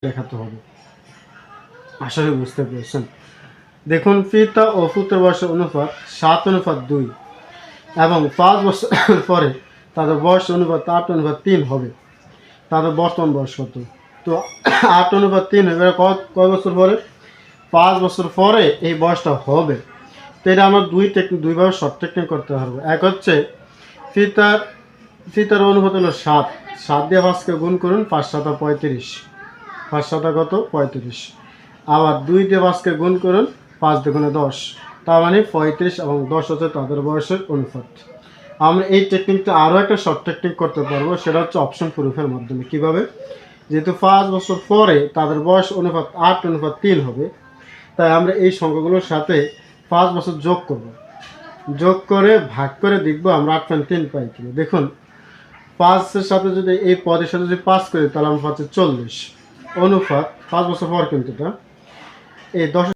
দেখাতে হবে। আশা করি বুঝতে পেরেছেন। দেখুন, পিতা ও পুত্র বয়সের অনুপাত 7:2 এবং 5 বছর পরে তাদের বয়স অনুপাত 8:3 হবে। তাদের বর্তমান বয়স কত? তো 8:3 হবে কয় বছর পরে? 5 বছর পরে এই বয়সটা হবে। তো এটা আমরা দুইভাবে শর্ট টেকনিক করতে পারবো। এক হচ্ছে পিতার অনুপাত হলো 7, 7 দিয়ে 5কে গুণ করুন, 5 7 35, 5 7 কত? 35। আবার 2 দিয়ে 5কে গুণ করুন, 5 2 10, তার মানে 35 এবং 10 হচ্ছে তাদের বয়সের অনুপাত। আমরা এই টেকনিকটা আরও একটা শর্ট টেকনিক করতে পারবো, সেটা হচ্ছে অপশন প্রুফের মাধ্যমে। কীভাবে? যেহেতু 5 বছর পরে তাদের বয়স অনুপাত 8:3 হবে, তাই আমরা এই সংখ্যাগুলোর সাথে 5 বছর যোগ করব, যোগ করে ভাগ করে দেখবো আমরা 8.3 পাই কিনা। দেখুন, 5-এর সাথে যদি এই পদের সাথে যদি 5 করি তাহলে আমরা পাচ্ছি 40 অনুপাত 5 বছর পর, কিন্তু এটা এই 10